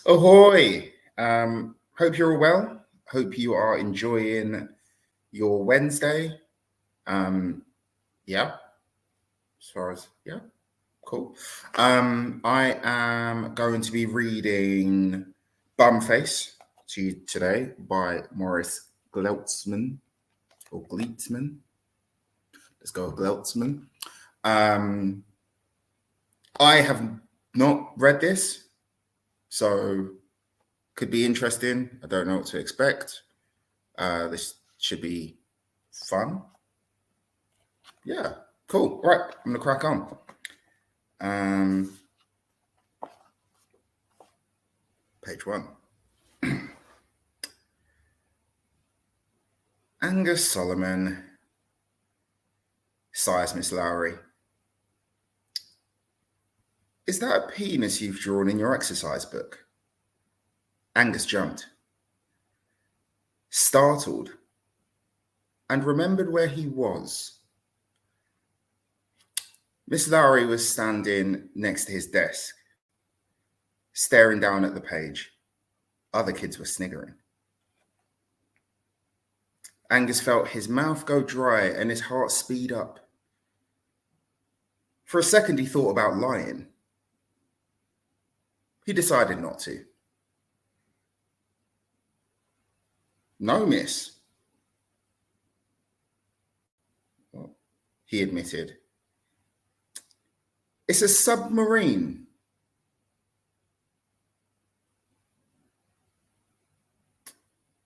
Ahoy! Hope you're all well. Hope you are enjoying your Wednesday. Yeah, as far as, yeah, cool. I am going to be reading Bumface to you today by Morris Gleltzman or Gleitzman. Let's go with Gleltzman. I have not read this, so could be interesting. I don't know what to expect. This should be fun. Yeah, cool. All right, I'm gonna crack on. Page 1. Angus Solomon, sighs Miss Lowry. Is that a penis you've drawn in your exercise book? Angus jumped, startled, and remembered where he was. Miss Lowry was standing next to his desk, staring down at the page. Other kids were sniggering. Angus felt his mouth go dry and his heart speed up. For a second, he thought about lying. He decided not to. No, miss, he admitted. It's a submarine.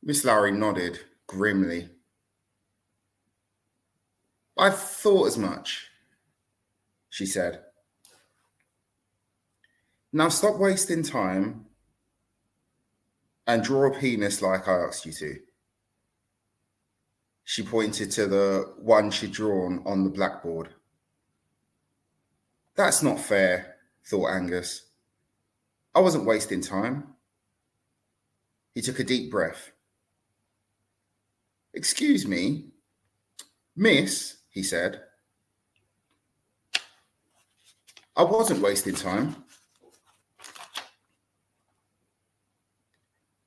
Miss Lowry nodded grimly. I thought as much, she said. Now stop wasting time and draw a penis like I asked you to. She pointed to the one she'd drawn on the blackboard. That's not fair, thought Angus. I wasn't wasting time. He took a deep breath. Excuse me, miss, he said. I wasn't wasting time.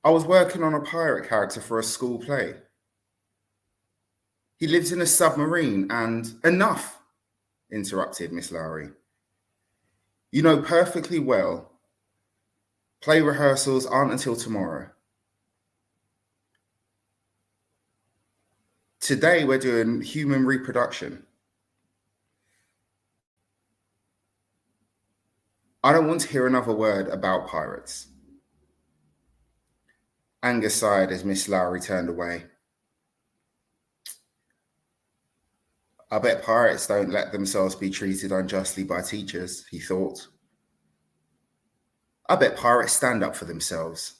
I was working on a pirate character for a school play. He lives in a submarine and enough, interrupted Miss Lowry. You know perfectly well, play rehearsals aren't until tomorrow. Today we're doing human reproduction. I don't want to hear another word about pirates. Angus sighed as Miss Lowry turned away. I bet pirates don't let themselves be treated unjustly by teachers, he thought. I bet pirates stand up for themselves.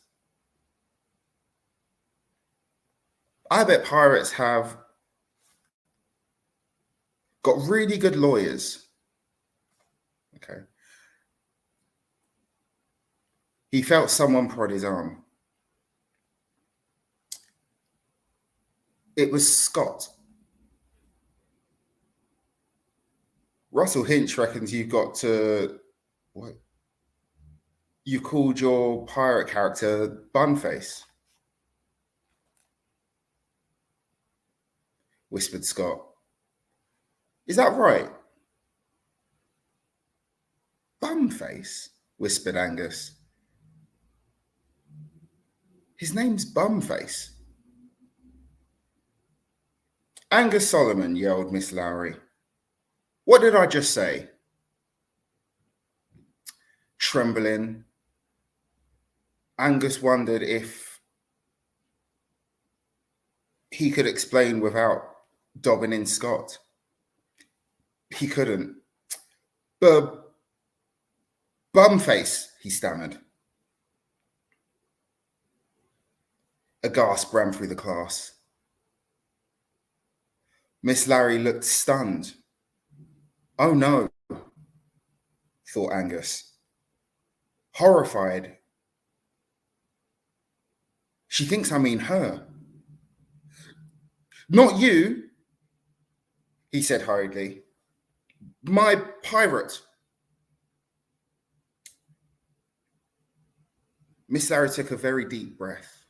I bet pirates have got really good lawyers. Okay. He felt someone prod his arm. It was Scott. Russell Hinch reckons you've got to... What? You called your pirate character Bunface, whispered Scott. Is that right? Bumface, whispered Angus. His name's Bumface. Angus Solomon, yelled Miss Lowry. What did I just say? Trembling, Angus wondered if he could explain without dobbing in Scott. He couldn't. Bumface, he stammered. A gasp ran through the class. Miss Lowry looked stunned. Oh no, thought Angus. Horrified. She thinks I mean her. Not you, he said hurriedly. My pirate. Miss Larry took a very deep breath.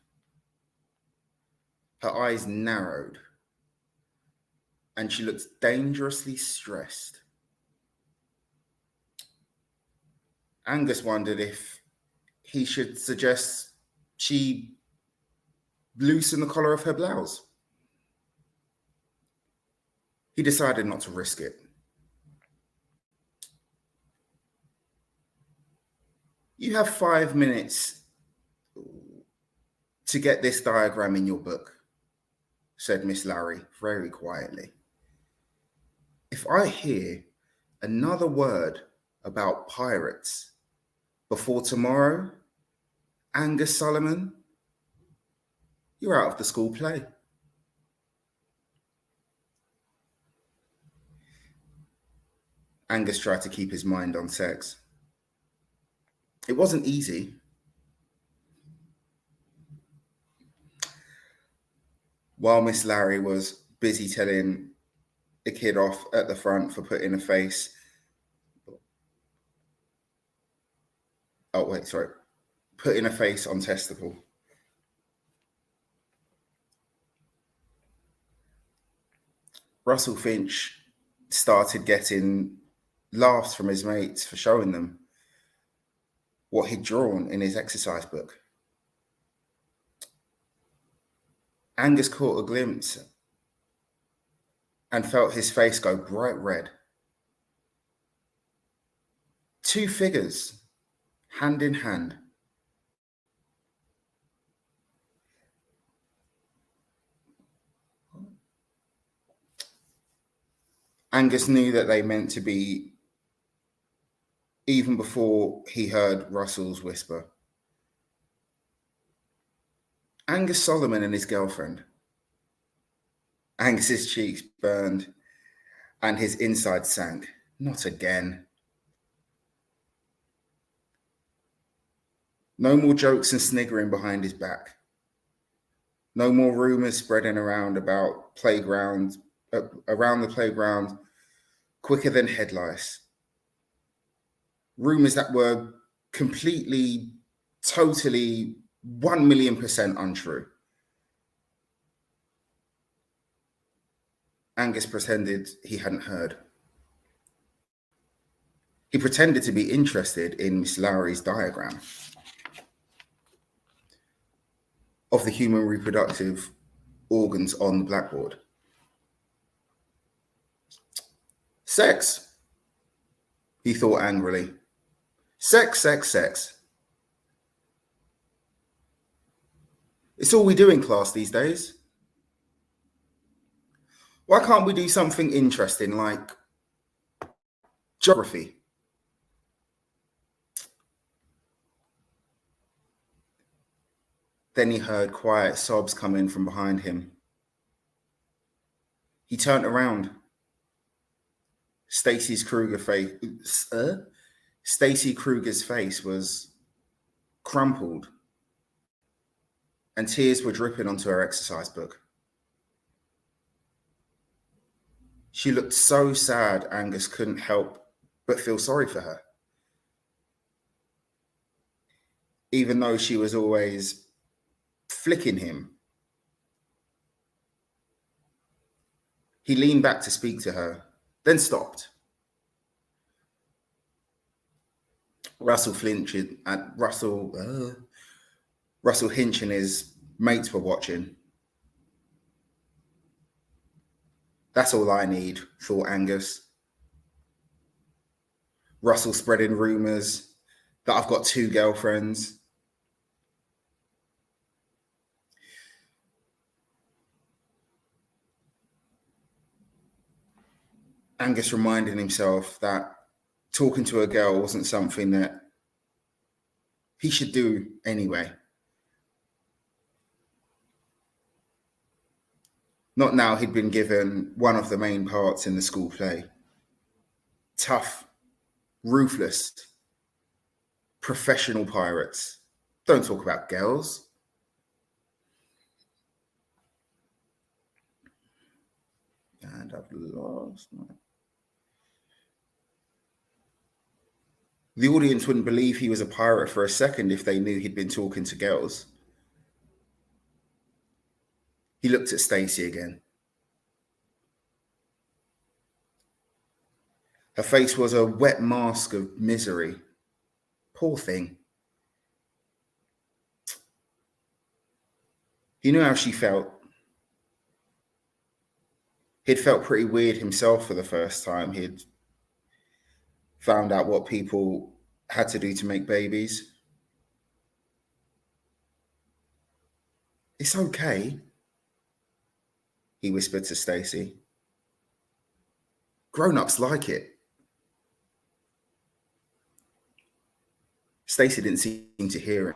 Her eyes narrowed, and she looked dangerously stressed. Angus wondered if he should suggest she loosen the collar of her blouse. He decided not to risk it. You have 5 minutes to get this diagram in your book, said Miss Larry very quietly. If I hear another word about pirates before tomorrow, Angus Solomon, you're out of the school play. Angus tried to keep his mind on sex. It wasn't easy. While Miss Larry was busy telling the kid off at the front for putting a face. Putting a face on testicle. Russell Finch started getting laughs from his mates for showing them what he'd drawn in his exercise book. Angus caught a glimpse and felt his face go bright red. 2 figures, hand in hand. Angus knew that they meant to be even before he heard Russell's whisper. Angus Solomon and his girlfriend. Angus's cheeks burned and his inside sank. Not again. No more jokes and sniggering behind his back. No more rumors spreading around about around the playground quicker than head lice. Rumors that were completely, totally, 1,000,000% untrue. Angus pretended he hadn't heard. He pretended to be interested in Miss Lowry's diagram of the human reproductive organs on the blackboard. Sex, he thought angrily. Sex, sex, sex. It's all we do in class these days. Why can't we do something interesting like geography? Then he heard quiet sobs coming from behind him. He turned around. Stacy Kruger's face was crumpled, and tears were dripping onto her exercise book. She looked so sad, Angus couldn't help but feel sorry for her. Even though she was always flicking him. He leaned back to speak to her, then stopped. Russell Finch and Russell Hinch and his mates were watching. That's all I need, thought Angus. Russell spreading rumors that I've got 2 girlfriends. Angus reminded himself that talking to a girl wasn't something that he should do anyway. Not now he'd been given one of the main parts in the school play. Tough, ruthless, professional pirates. Don't talk about girls. And I've lost my... The audience wouldn't believe he was a pirate for a second if they knew he'd been talking to girls. He looked at Stacey again. Her face was a wet mask of misery. Poor thing. He knew how she felt. He'd felt pretty weird himself for the first time. He'd found out what people had to do to make babies. It's okay, he whispered to Stacey. Grown-ups like it. Stacey didn't seem to hear him.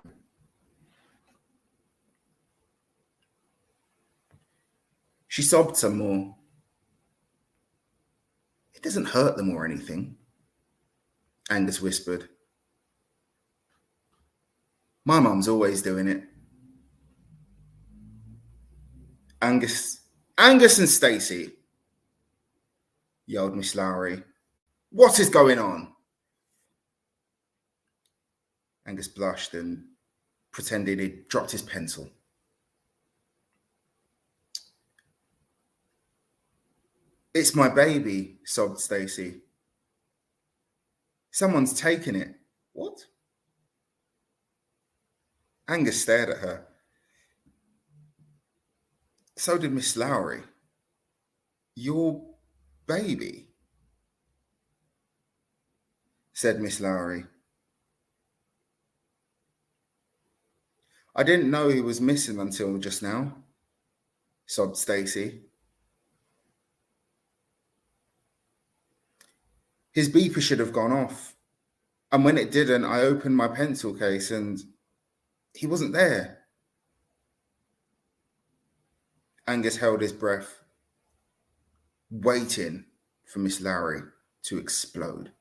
She sobbed some more. It doesn't hurt them or anything, Angus whispered. My mum's always doing it. Angus and Stacey, yelled Miss Lowry. What is going on? Angus blushed and pretended he'd dropped his pencil. It's my baby, sobbed Stacey. Someone's taken it. What? Angus stared at her. So did Miss Lowry. Your baby, said Miss Lowry. I didn't know he was missing until just now, sobbed Stacey. His beeper should have gone off. And when it didn't, I opened my pencil case and he wasn't there. Angus held his breath, waiting for Miss Lowry to explode.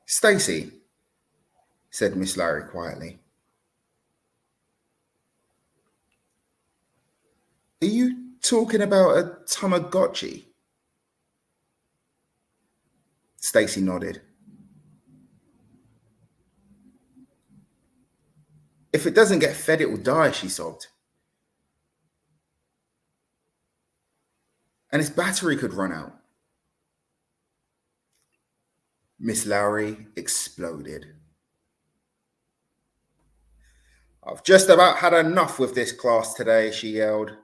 Stacey, said Miss Lowry quietly. Are you talking about a Tamagotchi? Stacey nodded. If it doesn't get fed, it will die, she sobbed. And its battery could run out. Miss Lowry exploded. I've just about had enough with this class today, she yelled.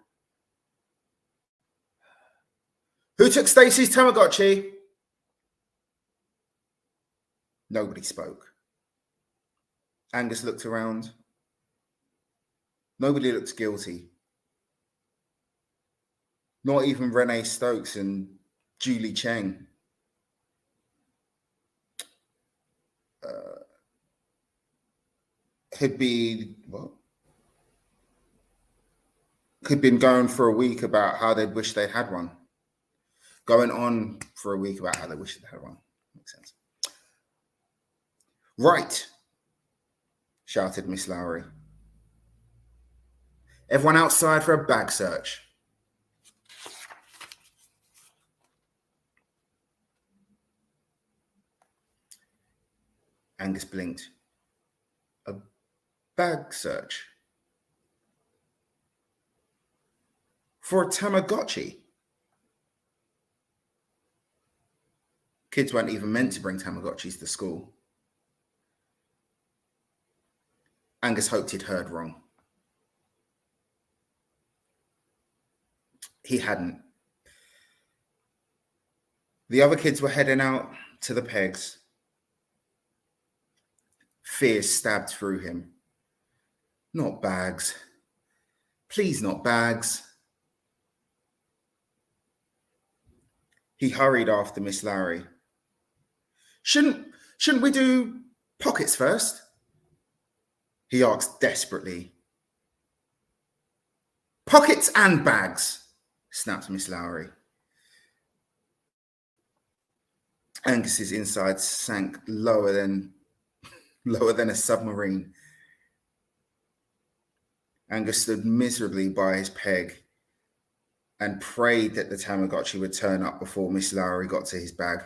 Who took Stacey's Tamagotchi? Nobody spoke. Angus looked around. Nobody looked guilty. Not even Renee Stokes and Julie Cheng. Had been going for a week about how they'd wish they'd had one. Going on for a week about how they wish they'd had one. Makes sense. Right, shouted Miss Lowry. Everyone outside for a bag search. Angus blinked. A bag search? For a Tamagotchi? Kids weren't even meant to bring Tamagotchis to school. Angus hoped he'd heard wrong. He hadn't. The other kids were heading out to the pegs. Fear stabbed through him. Not bags. Please, not bags. He hurried after Miss Lowry. Shouldn't we do pockets first? He asked desperately. Pockets and bags, snapped Miss Lowry. Angus's insides sank lower than a submarine. Angus stood miserably by his peg and prayed that the Tamagotchi would turn up before Miss Lowry got to his bag.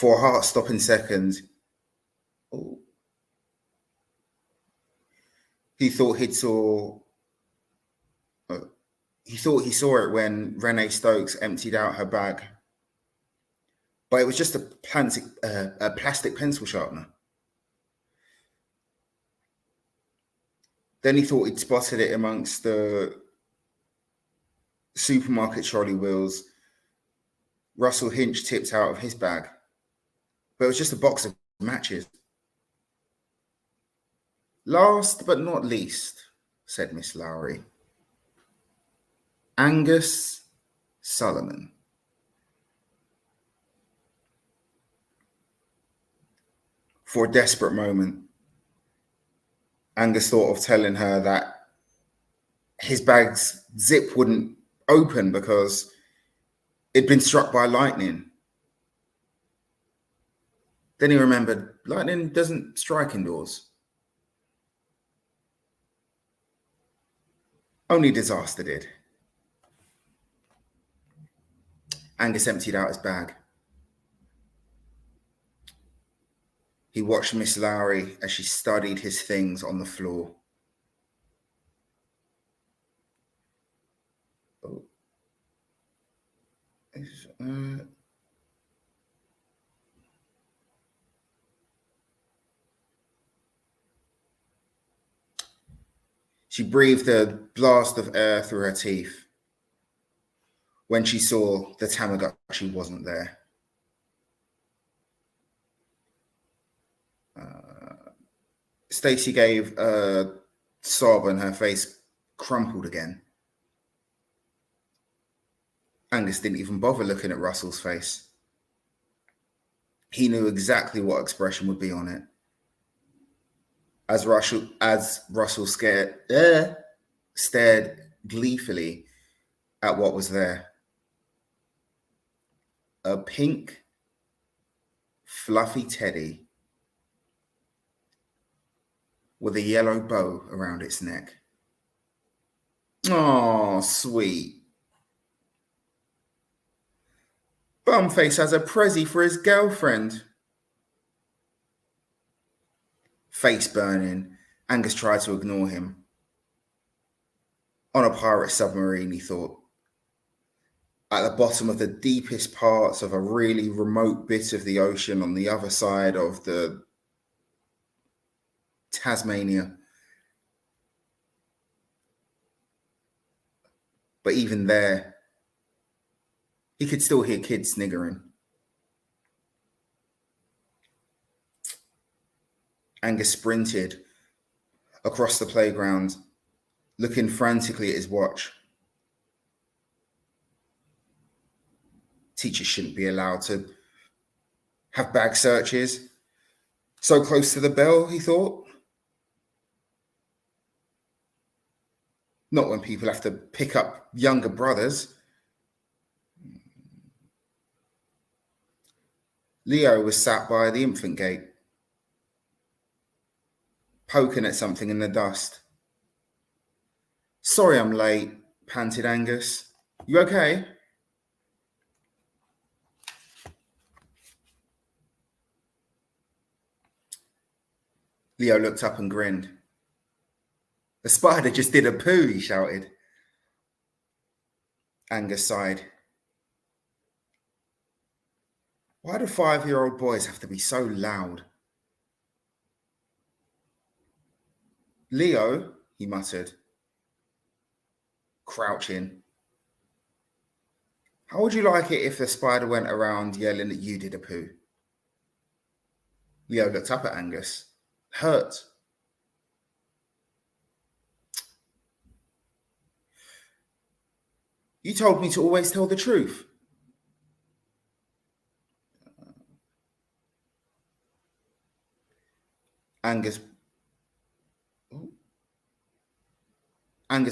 For a heart-stopping second, oh, he thought he saw it when Renee Stokes emptied out her bag, but it was just a plastic pencil sharpener. Then he thought he'd spotted it amongst the supermarket trolley wheels Russell Hinch tipped out of his bag, but it was just a box of matches. Last but not least, said Miss Lowry, Angus Solomon. For a desperate moment, Angus thought of telling her that his bag's zip wouldn't open because it'd been struck by lightning. Then he remembered lightning doesn't strike indoors. Only disaster did. Angus emptied out his bag. He watched Miss Lowry as she studied his things on the floor. Oh. She breathed a blast of air through her teeth when she saw the Tamagotchi wasn't there. Stacey gave a sob and her face crumpled again. Angus didn't even bother looking at Russell's face. He knew exactly what expression would be on it. As Russell stared gleefully at what was there. A pink, fluffy teddy with a yellow bow around its neck. Oh, sweet. Bumface has a prezi for his girlfriend. Face burning, Angus tried to ignore him. On a pirate submarine, he thought. At the bottom of the deepest parts of a really remote bit of the ocean on the other side of the Tasmania. But even there, he could still hear kids sniggering. Angus sprinted across the playground, looking frantically at his watch. Teachers shouldn't be allowed to have bag searches so close to the bell, he thought. Not when people have to pick up younger brothers. Leo was sat by the infant gate, poking at something in the dust. Sorry I'm late, panted Angus. You okay? Leo looked up and grinned. The spider just did a poo, he shouted. Angus sighed. Why do 5-year-old boys have to be so loud? Leo, he muttered, crouching. How would you like it if the spider went around yelling that you did a poo? Leo looked up at Angus. Hurt. You told me to always tell the truth. Angus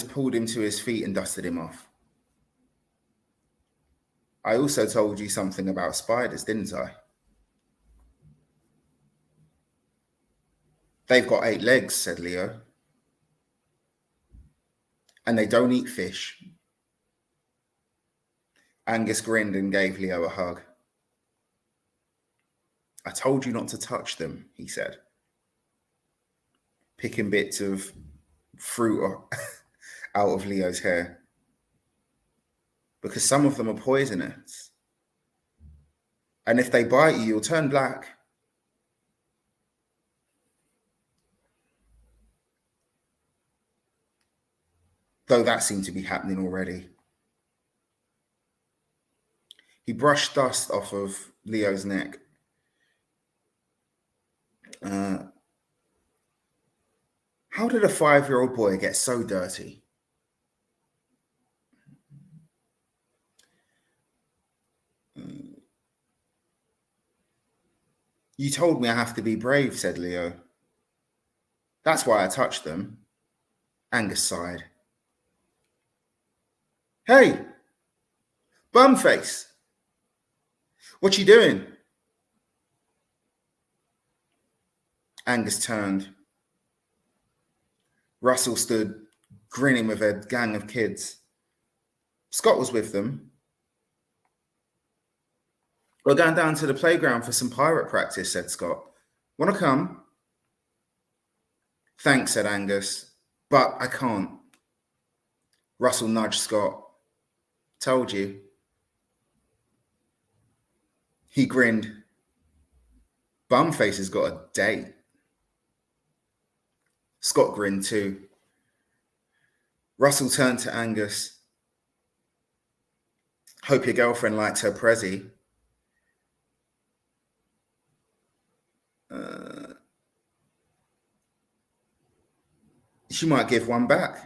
pulled him to his feet and dusted him off. I also told you something about spiders, didn't I? They've got 8 legs, said Leo. And they don't eat fish. Angus grinned and gave Leo a hug. I told you not to touch them, he said, picking bits of fruit out of Leo's hair. Because some of them are poisonous. And if they bite you, you'll turn black. Though that seemed to be happening already. He brushed dust off of Leo's neck. How did a 5-year-old boy get so dirty? You told me I have to be brave, said Leo. That's why I touched them. Angus sighed. Hey, bumface. What you doing? Angus turned. Russell stood grinning with a gang of kids. Scott was with them. We're going down to the playground for some pirate practice, said Scott. Want to come? Thanks, said Angus, but I can't. Russell nudged Scott. Told you. He grinned. Bumface has got a date. Scott grinned too. Russell turned to Angus. Hope your girlfriend liked her prezi. She might give one back.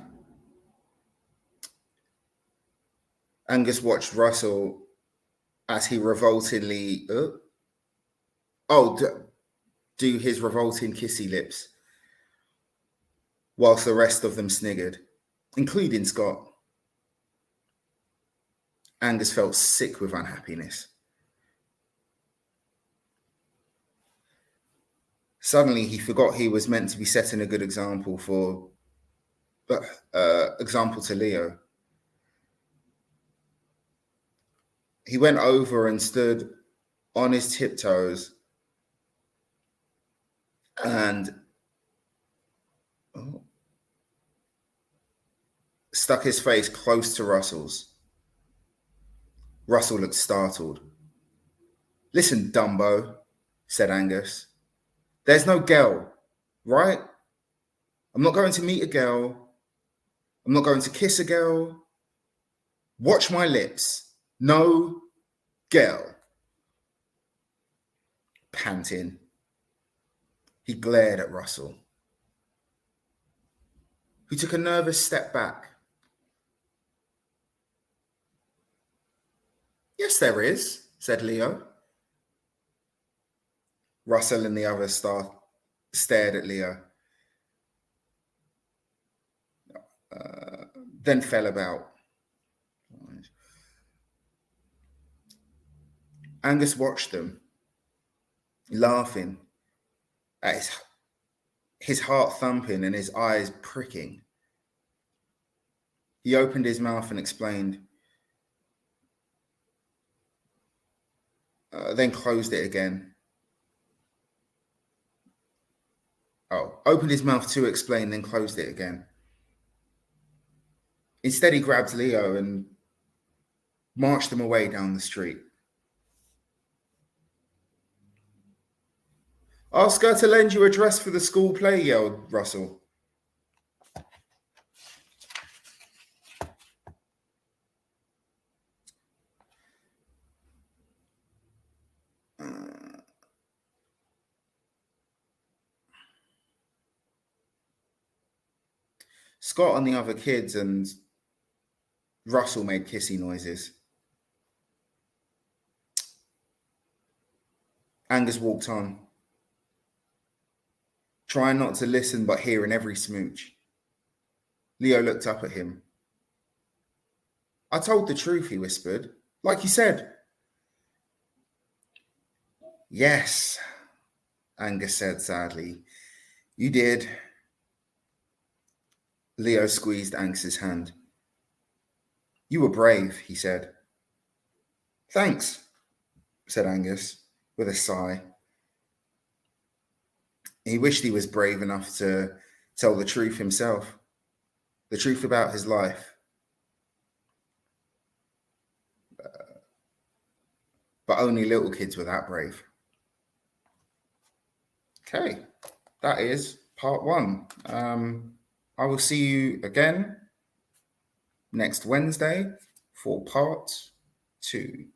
Angus watched Russell as he revoltingly do his revolting kissy lips, whilst the rest of them sniggered, including Scott. Angus felt sick with unhappiness. Suddenly, he forgot he was meant to be setting a good example to Leo. He went over and stood on his tiptoes and stuck his face close to Russell's. Russell looked startled. Listen, Dumbo, said Angus. There's no girl, right? I'm not going to meet a girl. I'm not going to kiss a girl. Watch my lips. No girl. Panting. He glared at Russell, who took a nervous step back. Yes, there is, said Leo. Russell and the other staff stared at Leo, then fell about. Angus watched them, laughing, at his heart thumping and his eyes pricking. He opened his mouth and explained, then closed it again. Opened his mouth to explain, then closed it again. Instead, he grabbed Leo and marched him away down the street. Ask her to lend you a dress for the school play, yelled Russell. Scott and the other kids and Russell made kissy noises. Angus walked on, trying not to listen but hearing every smooch. Leo looked up at him. I told the truth, he whispered, like you said. Yes, Angus said sadly. You did. Leo squeezed Angus's hand. You were brave, he said. Thanks, said Angus with a sigh. He wished he was brave enough to tell the truth himself, the truth about his life. But only little kids were that brave. Okay, that is part one. I will see you again next Wednesday for part two.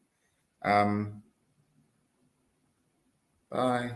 Bye.